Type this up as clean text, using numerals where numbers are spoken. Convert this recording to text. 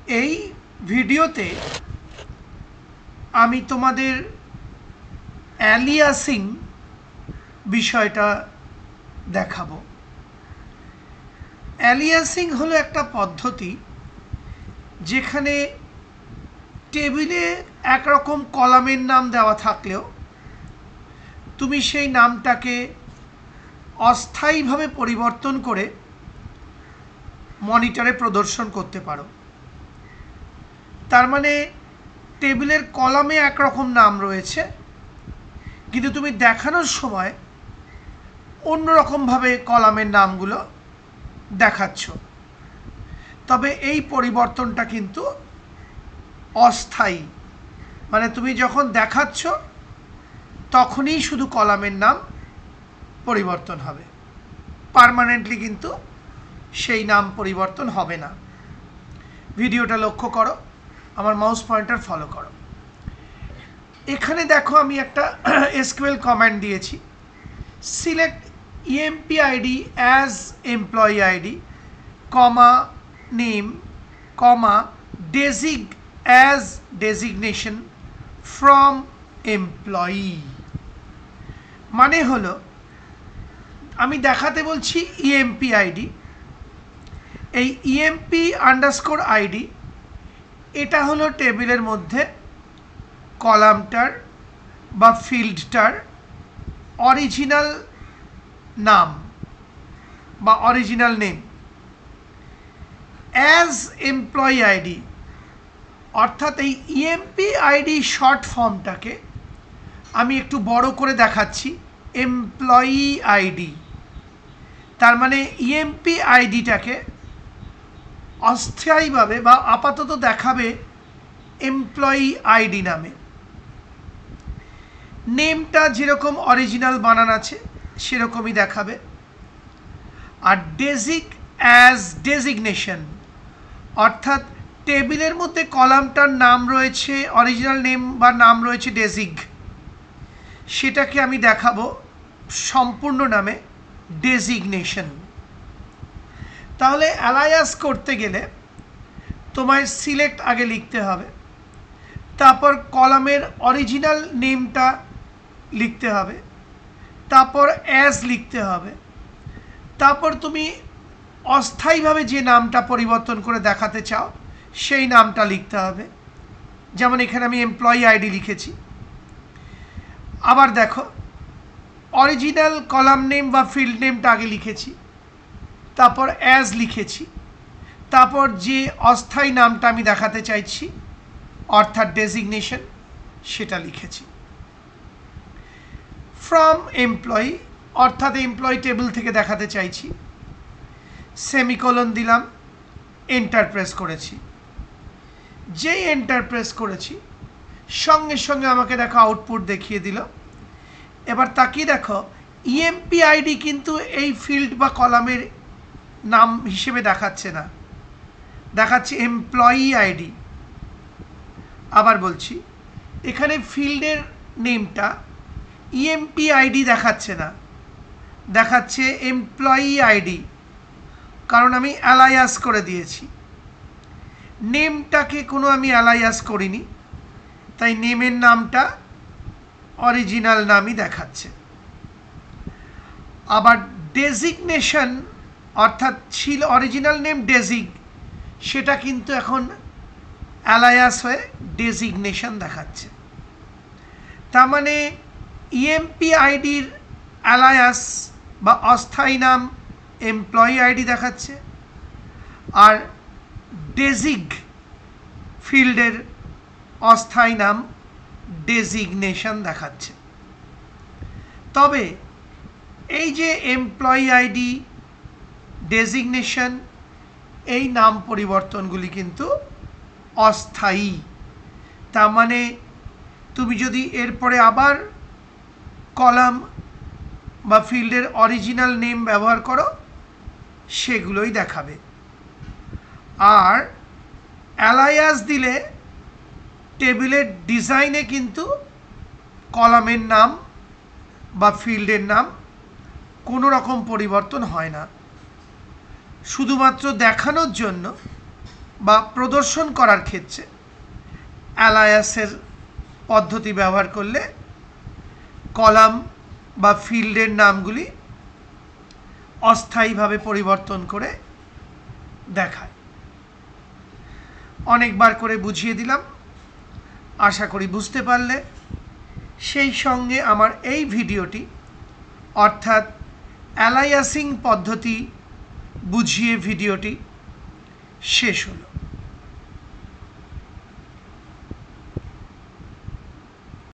এই ভিডিওতে আমি তোমাদের অ্যালিয়াসিং বিষয়টা দেখাবো। অ্যালিয়াসিং হলো একটা পদ্ধতি যেখানে টেবিলে একরকম কলামের নাম দেওয়া থাকলেও তুমি সেই নামটাকে অস্থায়ীভাবে পরিবর্তন করে মনিটরে প্রদর্শন করতে পারো। তার মানে টেবিলের কলামে একরকম নাম রয়েছে, কিন্তু তুমি দেখানোর সময় অন্যরকমভাবে কলামের নামগুলো দেখাচ্ছ। তবে এই পরিবর্তনটা কিন্তু অস্থায়ী, মানে তুমি যখন দেখাচ্ছ তখনই শুধু কলামের নাম পরিবর্তন হবে, পার্মানেন্টলি কিন্তু সেই নাম পরিবর্তন হবে না। ভিডিওটা লক্ষ্য করো, আমার মাউস পয়েন্টার ফলো করো। এখানে দেখো আমি একটা এসকিউএল কমান্ড দিয়েছি, select EMP ID as employee ID comma name comma desig as designation from employee. মানে হলো আমি দেখাতে বলছি ইএমপি আইডি, এই ইএমপি আন্ডারস্কোর আইডি এটা হলো টেবিলের মধ্যে কলামটার বা ফিল্ডটার অরিজিনাল নাম বা original name. As employee ID অর্থাৎ এই ইএমপি আইডি শর্ট ফর্মটাকে আমি একটু বড় করে দেখাচ্ছি, এমপ্লয়ি আইডি। তার মানে ইএমপি আইডিটাকে অস্থায়ীভাবে বা আপাতত দেখাবে এমপ্লয়ি আইডি নামে। নেমটা যেরকম অরিজিনাল বানান আছে সেরকমই দেখাবে। আর ডেজিগ অ্যাজ ডেজিগনেশন অর্থাৎ টেবিলের মধ্যে কলামটার নাম রয়েছে অরিজিনাল নেম বা নাম রয়েছে ডেজিগ, সেটাকে আমি দেখাবো সম্পূর্ণ নামে ডেজিগনেশন। তাহলে অ্যালায়াস করতে গেলে তোমায় সিলেক্ট আগে লিখতে হবে, তারপর কলামের অরিজিনাল নেমটা লিখতে হবে, তারপর অ্যাজ লিখতে হবে, তারপর তুমি অস্থায়ীভাবে যে নামটা পরিবর্তন করে দেখাতে চাও সেই নামটা লিখতে হবে। যেমন এখানে আমি এমপ্লয়ি আইডি লিখেছি। আবার দেখো অরিজিনাল কলাম নেম বা ফিল্ড নেমটা আগে লিখেছি, তারপর অ্যাজ লিখেছি, তারপর যে অস্থায়ী নামটা আমি দেখাতে চাইছি অর্থাৎ ডেজিগনেশন সেটা লিখেছি। ফ্রম এমপ্লয়ি অর্থাৎ এমপ্লয়ি টেবিল থেকে দেখাতে চাইছি, সেমিকোলন দিলাম, এন্টার প্রেস করেছি। যেই এন্টার প্রেস করেছি সঙ্গে সঙ্গে আমাকে দেখো আউটপুট দেখিয়ে দিল। এবার তাকিয়ে দেখো ইএমপি আইডি কিন্তু এই ফিল্ড বা কলামের নাম হিসেবে দেখাচ্ছে না, দেখাচ্ছে এমপ্লয়ি আইডি। আবার বলছি এখানে ফিল্ডের নেমটা ইএমপি আইডি দেখাচ্ছে না, দেখাচ্ছে এমপ্লয়ি আইডি, কারণ আমি অ্যালায়াস করে দিয়েছি। নেমটাকে কোনো আমি অ্যালায়াস করিনি, তাই নেমের নামটা অরিজিনাল নামই দেখাচ্ছে। আবার ডেজিগনেশন অর্থাৎ ছিল অরিজিনাল নেম ডেজিগ, সেটা কিন্তু এখন অ্যালায়াস হয়ে ডেজিগনেশন দেখাচ্ছে। তার মানে ইএমপি আইডির অ্যালায়াস বা অস্থায়ী নাম এমপ্লয়ি আইডি দেখাচ্ছে, আর ডেজিগ ফিল্ডের অস্থায়ী নাম ডেজিগনেশন দেখাচ্ছে। তবে এই যে এমপ্লয়ি আইডি ডেজিগনেশন এই নাম পরিবর্তনগুলি কিন্তু অস্থায়ী। তার মানে তুমি যদি এরপরে আবার কলাম বা ফিল্ডের অরিজিনাল নেম ব্যবহার করো সেগুলোই দেখাবে। আর অ্যালায়াস দিলে টেবিলের ডিজাইনে কিন্তু কলামের নাম বা ফিল্ডের নাম কোনো রকম পরিবর্তন হয় না। শুধুমাত্র দেখানোর জন্য বা প্রদর্শন করার ক্ষেত্রে অ্যালায়াসের পদ্ধতি ব্যবহার করলে কলাম বা ফিল্ডের নামগুলি অস্থায়ীভাবে পরিবর্তন করে দেখায়। অনেকবার করে বুঝিয়ে দিলাম, আশা করি বুঝতে পারলে। সেই সঙ্গে আমার এই ভিডিওটি অর্থাৎ অ্যালায়াসিং পদ্ধতি বুঝিয়ে ভিডিওটি শেষ হলো।